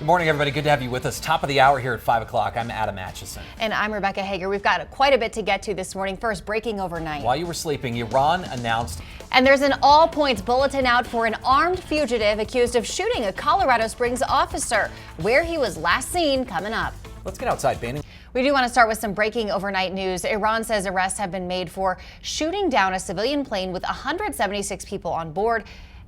Good morning, everybody. Good to have you with us. Top of the hour here at 5 o'clock. I'm Adam Atchison. And I'm Rebecca Hager. We've got quite a bit to get to this morning. First, breaking overnight. While you were sleeping, Iran announced. And there's an all-points bulletin out for an armed fugitive accused of shooting a Colorado Springs officer. Where he was last seen coming up. Let's get outside, Banning. We do want to start with some breaking overnight news. Iran says arrests have been made for shooting down a civilian plane with 176 people on board.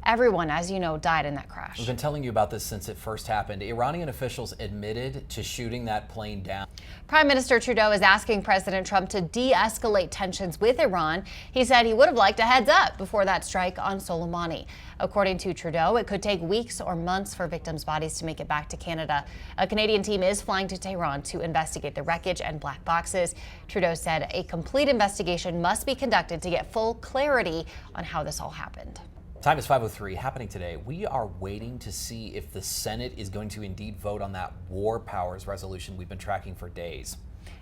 Everyone, as you know, died in that crash. We've been telling you about this since it first happened. Iranian officials admitted to shooting that plane down. Prime Minister Trudeau is asking President Trump to de-escalate tensions with Iran. He said he would have liked a heads up before that strike on Soleimani. According to Trudeau, it could take weeks or months for victims' bodies to make it back to Canada. A Canadian team is flying to Tehran to investigate the wreckage and black boxes. Trudeau said a complete investigation must be conducted to get full clarity on how this all happened. Time is 5:03. Happening today, we are waiting to see if the Senate is going to indeed vote on that war powers resolution we've been tracking for days.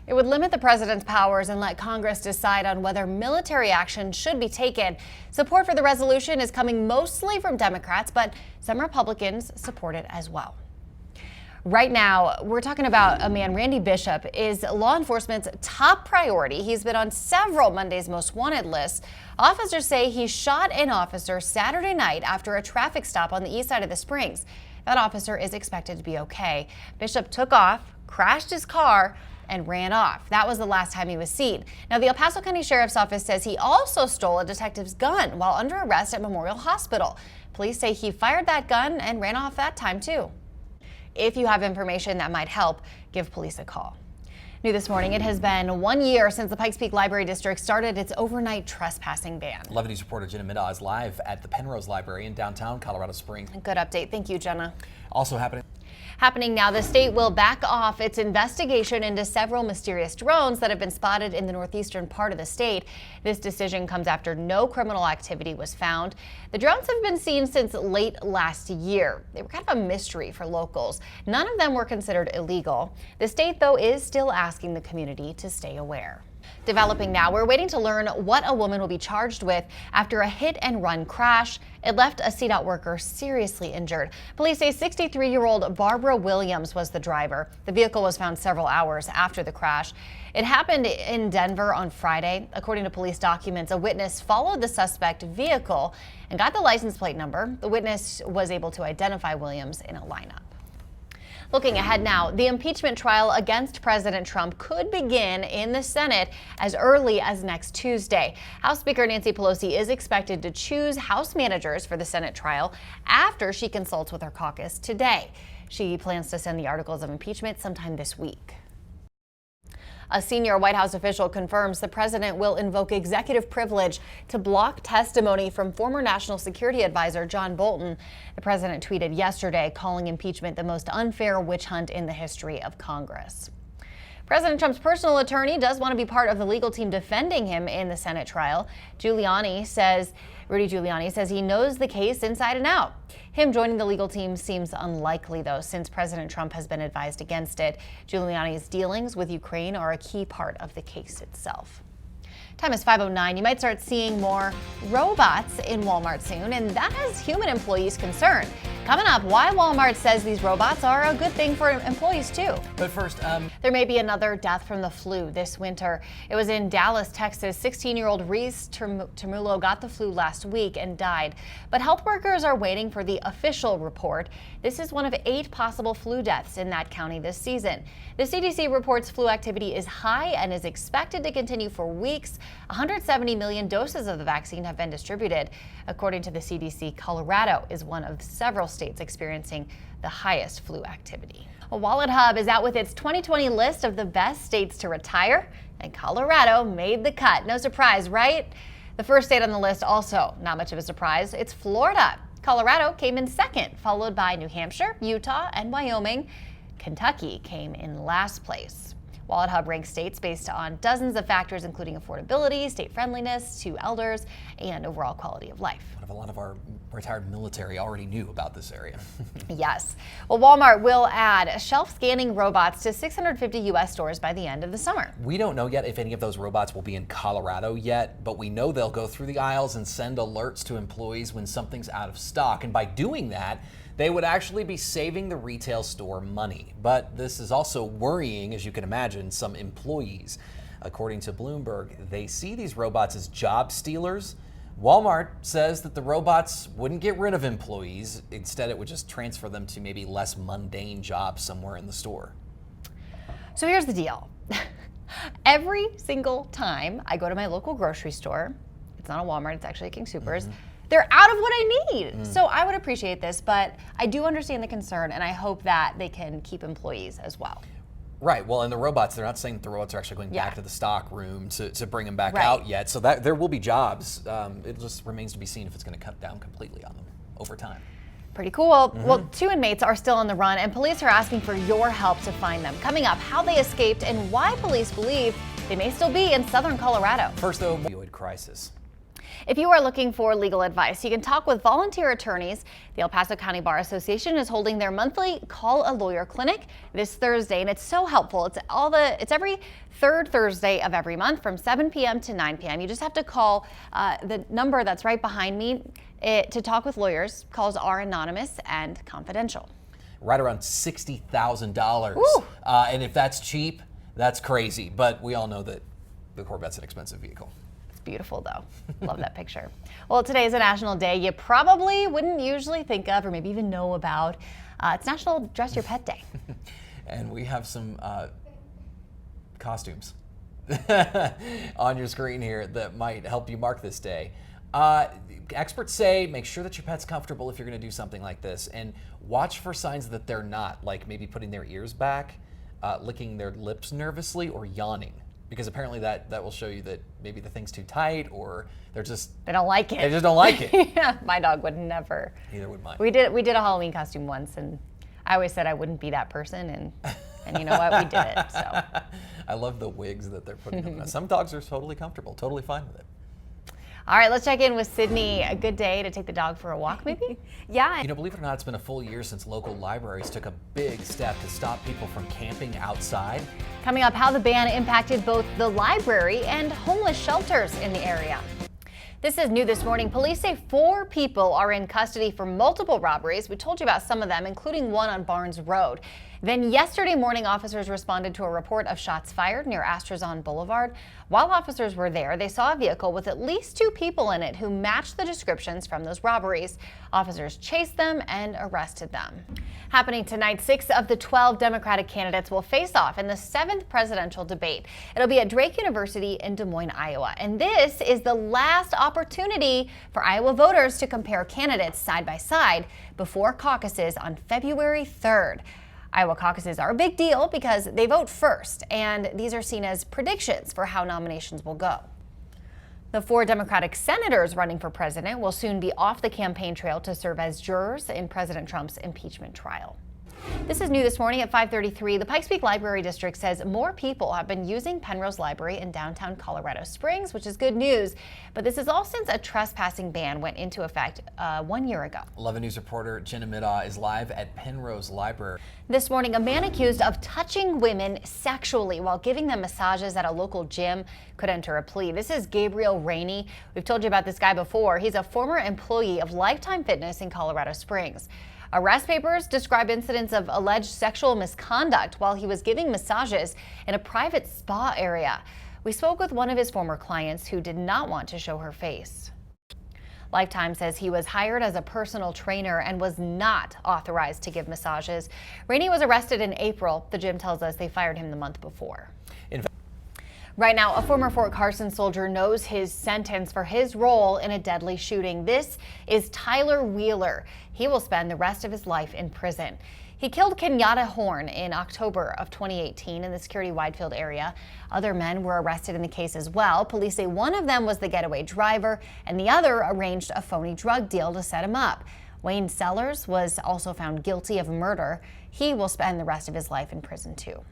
It would limit the president's powers and let Congress decide on whether military action should be taken. Support for the resolution is coming mostly from Democrats, but some Republicans support it as well. Right now, we're talking about a man, Randy Bishop, is law enforcement's top priority. He's been on several Monday's Most Wanted lists. Officers say he shot an officer Saturday night after a traffic stop on the east side of the Springs. That officer is expected to be okay. Bishop took off, crashed his car, and ran off. That was the last time he was seen. Now, the El Paso County Sheriff's Office says he also stole a detective's gun while under arrest at Memorial Hospital. Police say he fired that gun and ran off that time, too. If you have information that might help, give police a call. New this morning, it has been 1 year since the Pikes Peak Library District started its overnight trespassing ban. 11 News reporter Jenna Middaugh is live at the Penrose Library in downtown Colorado Springs. Good update. Thank you, Jenna. Also happening now, the state will back off its investigation into several mysterious drones that have been spotted in the northeastern part of the state. This decision comes after no criminal activity was found. The drones have been seen since late last year. They were kind of a mystery for locals. None of them were considered illegal. The state, though, is still asking the community to stay aware. Developing now, we're waiting to learn what a woman will be charged with after a hit-and-run crash. It left a CDOT worker seriously injured. Police say 63-year-old Barbara Williams was the driver. The vehicle was found several hours after the crash. It happened in Denver on Friday. According to police documents, a witness followed the suspect vehicle and got the license plate number. The witness was able to identify Williams in a lineup. Looking ahead now, the impeachment trial against President Trump could begin in the Senate as early as next Tuesday. House Speaker Nancy Pelosi is expected to choose House managers for the Senate trial after she consults with her caucus today. She plans to send the articles of impeachment sometime this week. A senior White House official confirms the president will invoke executive privilege to block testimony from former National Security Advisor John Bolton. The president tweeted yesterday, calling impeachment the most unfair witch hunt in the history of Congress. President Trump's personal attorney does want to be part of the legal team defending him in the Senate trial. Rudy Giuliani says he knows the case inside and out. Him joining the legal team seems unlikely, though, since President Trump has been advised against it. Giuliani's dealings with Ukraine are a key part of the case itself. Time is 5:09. You might start seeing more robots in Walmart soon, and that has human employees concerned. Coming up, why Walmart says these robots are a good thing for employees too. But first, there may be another death from the flu this winter. It was in Dallas, Texas. 16-year-old Reese Termulo got the flu last week and died. But health workers are waiting for the official report. This is one of 8 possible flu deaths in that county this season. The CDC reports flu activity is high and is expected to continue for weeks. 170 million doses of the vaccine have been distributed. According to the CDC, Colorado is one of several states experiencing the highest flu activity. WalletHub is out with its 2020 list of the best states to retire, and Colorado made the cut. No surprise, right? The first state on the list, also not much of a surprise, it's Florida. Colorado came in second, followed by New Hampshire, Utah, and Wyoming. Kentucky came in last place. WalletHub ranks states based on dozens of factors, including affordability, state friendliness to elders, and overall quality of life. A lot of our retired military already knew about this area. Yes. Well, Walmart will add shelf-scanning robots to 650 U.S. stores by the end of the summer. We don't know yet if any of those robots will be in Colorado yet, but we know they'll go through the aisles and send alerts to employees when something's out of stock. And by doing that, They would actually be saving the retail store money. But this is also worrying, as you can imagine, some employees. According to Bloomberg, they see these robots as job stealers. Walmart says that the robots wouldn't get rid of employees. Instead, it would just transfer them to maybe less mundane jobs somewhere in the store. So here's the deal. Every single time I go to my local grocery store, it's not a Walmart, it's actually a King Soopers, they're out of what I need. So I would appreciate this, but I do understand the concern, and I hope that they can keep employees as well. Right. Well, and the robots, they're not saying that the robots are actually going back to the stock room to bring them back out yet. So that there will be jobs. It just remains to be seen if it's going to cut down completely on them over time. Pretty cool. Well, 2 inmates are still on the run, and police are asking for your help to find them. Coming up, how they escaped and why police believe they may still be in southern Colorado. First, though, opioid crisis. If you are looking for legal advice, you can talk with volunteer attorneys. The El Paso County Bar Association is holding their monthly Call a Lawyer clinic this Thursday, and it's so helpful. It's every third Thursday of every month from 7 p.m. to 9 p.m. You just have to call the number that's right behind me to talk with lawyers. Calls are anonymous and confidential. Right around $60,000. And if that's cheap, that's crazy. But we all know that the Corvette's an expensive vehicle. Beautiful though. Love that picture. Well, today is a national day you probably wouldn't usually think of or maybe even know about. It's National Dress Your Pet Day. And we have some costumes on your screen here that might help you mark this day. Experts say make sure that your pet's comfortable if you're going to do something like this, and watch for signs that they're not, like maybe putting their ears back, licking their lips nervously, or yawning. Because apparently that will show you that maybe the thing's too tight, or they don't like it. They just don't like it. Yeah, my dog would never. Neither would mine. We did a Halloween costume once, and I always said I wouldn't be that person, and you know what, we did it. So I love the wigs that they're putting on. Some dogs are totally comfortable, totally fine with it. All right, let's check in with Sydney. A good day to take the dog for a walk, maybe? Yeah. You know, believe it or not, it's been a full year since local libraries took a big step to stop people from camping outside. Coming up, how the ban impacted both the library and homeless shelters in the area. This is new this morning. Police say 4 people are in custody for multiple robberies. We told you about some of them, including one on Barnes Road. Then yesterday morning, officers responded to a report of shots fired near Astrazon Boulevard. While officers were there, they saw a vehicle with at least 2 people in it who matched the descriptions from those robberies. Officers chased them and arrested them. Happening tonight, 6 of the 12 Democratic candidates will face off in the 7th presidential debate. It'll be at Drake University in Des Moines, Iowa. And this is the last opportunity for Iowa voters to compare candidates side by side before caucuses on February 3rd. Iowa caucuses are a big deal because they vote first, and these are seen as predictions for how nominations will go. The 4 Democratic senators running for president will soon be off the campaign trail to serve as jurors in President Trump's impeachment trial. This is new this morning at 5:33. The Pikes Peak Library District says more people have been using Penrose Library in downtown Colorado Springs, which is good news. But this is all since a trespassing ban went into effect 1 year ago. 11 News reporter Jenna Middaugh is live at Penrose Library. This morning, a man accused of touching women sexually while giving them massages at a local gym could enter a plea. This is Gabriel Rainey. We've told you about this guy before. He's a former employee of Lifetime Fitness in Colorado Springs. Arrest papers describe incidents of alleged sexual misconduct while he was giving massages in a private spa area. We spoke with one of his former clients who did not want to show her face. Lifetime says he was hired as a personal trainer and was not authorized to give massages. Rainey was arrested in April. The gym tells us they fired him the month before. Right now, a former Fort Carson soldier knows his sentence for his role in a deadly shooting. This is Tyler Wheeler. He will spend the rest of his life in prison. He killed Kenyatta Horn in October of 2018 in the Security Widefield area. Other men were arrested in the case as well. Police say one of them was the getaway driver and the other arranged a phony drug deal to set him up. Wayne Sellers was also found guilty of murder. He will spend the rest of his life in prison too.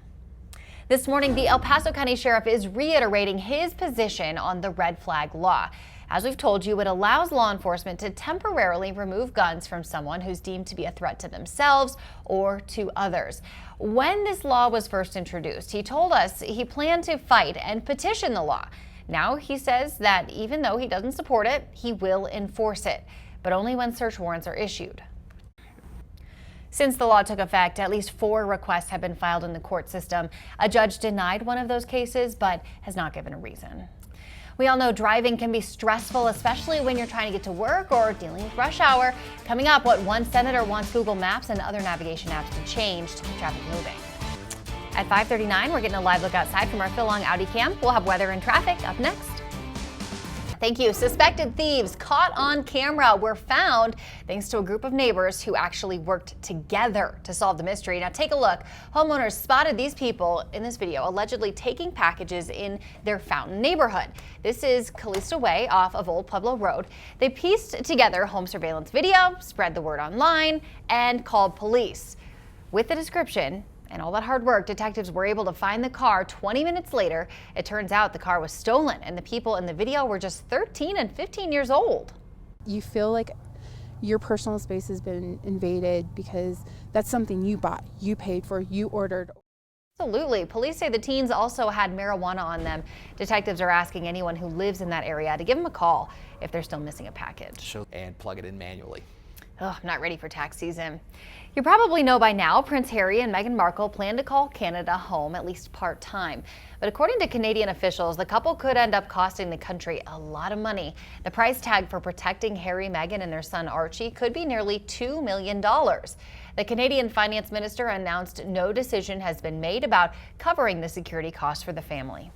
This morning, the El Paso County Sheriff is reiterating his position on the red flag law. As we've told you, it allows law enforcement to temporarily remove guns from someone who's deemed to be a threat to themselves or to others. When this law was first introduced, he told us he planned to fight and petition the law. Now he says that even though he doesn't support it, he will enforce it, but only when search warrants are issued. Since the law took effect, at least 4 requests have been filed in the court system. A judge denied one of those cases, but has not given a reason. We all know driving can be stressful, especially when you're trying to get to work or dealing with rush hour. Coming up, what one senator wants Google Maps and other navigation apps to change to keep traffic moving. At 5:39, we're getting a live look outside from our Phil Long Audi cam. We'll have weather and traffic up next. Thank you. Suspected thieves caught on camera were found thanks to a group of neighbors who actually worked together to solve the mystery. Now take a look. Homeowners spotted these people in this video allegedly taking packages in their Fountain neighborhood. This is Calista Way off of Old Pueblo Road. They pieced together home surveillance video, spread the word online, and called police. With the description and all that hard work, detectives were able to find the car 20 minutes later. It turns out the car was stolen, and the people in the video were just 13 and 15 years old. You feel like your personal space has been invaded because that's something you bought, you paid for, you ordered. Absolutely. Police say the teens also had marijuana on them. Detectives are asking anyone who lives in that area to give them a call if they're still missing a package. And plug it in manually. I'm not ready for tax season. You probably know by now Prince Harry and Meghan Markle plan to call Canada home, at least part-time. But according to Canadian officials, the couple could end up costing the country a lot of money. The price tag for protecting Harry, Meghan, and their son Archie could be nearly $2 million. The Canadian finance minister announced no decision has been made about covering the security costs for the family.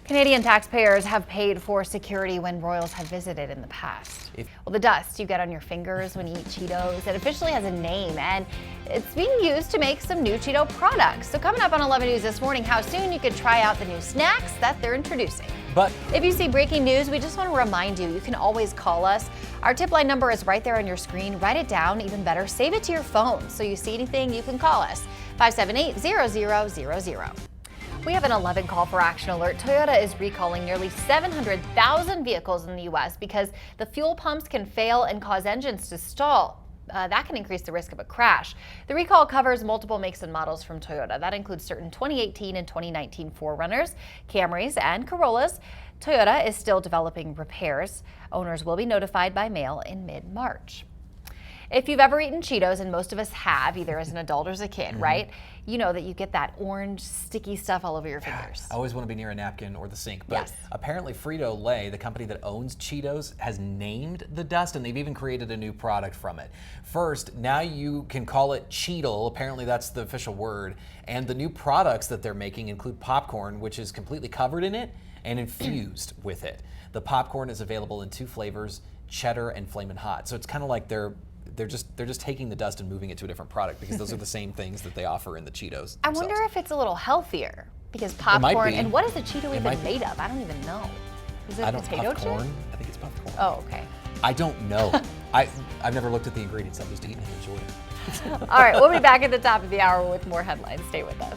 Canadian taxpayers have paid for security when royals have visited in the past. Well, the dust you get on your fingers when you eat Cheetos, it officially has a name, and it's being used to make some new Cheeto products. So coming up on 11 News this morning, how soon you could try out the new snacks that they're introducing. But if you see breaking news, we just want to remind you, you can always call us. Our tip line number is right there on your screen. Write it down, even better, save it to your phone. So you see anything, you can call us, 578-0000. We have an 11 call for action alert. Toyota is recalling nearly 700,000 vehicles in the U.S. because the fuel pumps can fail and cause engines to stall. That can increase the risk of a crash. The recall covers multiple makes and models from Toyota. That includes certain 2018 and 2019 4Runners, Camrys, and Corollas. Toyota is still developing repairs. Owners will be notified by mail in mid-March. If you've ever eaten Cheetos, and most of us have, either as an adult or as a kid, right? You know that you get that orange sticky stuff all over your fingers. I always want to be near a napkin or the sink, but Yes. apparently Frito-Lay, the company that owns Cheetos, has named the dust, and they've even created a new product from it. First, now you can call it Cheetle, apparently that's the official word, and the new products that they're making include popcorn, which is completely covered in it and infused with it. The popcorn is available in 2 flavors, cheddar and Flamin' Hot. So it's kind of like they're just taking the dust and moving it to a different product because those are the same things that they offer in the Cheetos. I wonder if it's a little healthier because might popcorn, be. and what is a Cheeto even might be. made of? I don't even know. Is it I don't potato popcorn. chip? I think it's popcorn. Oh, okay. I don't know. I've never looked at the ingredients. I've just eaten and enjoyed it. All right, we'll be back at the top of the hour with more headlines. Stay with us.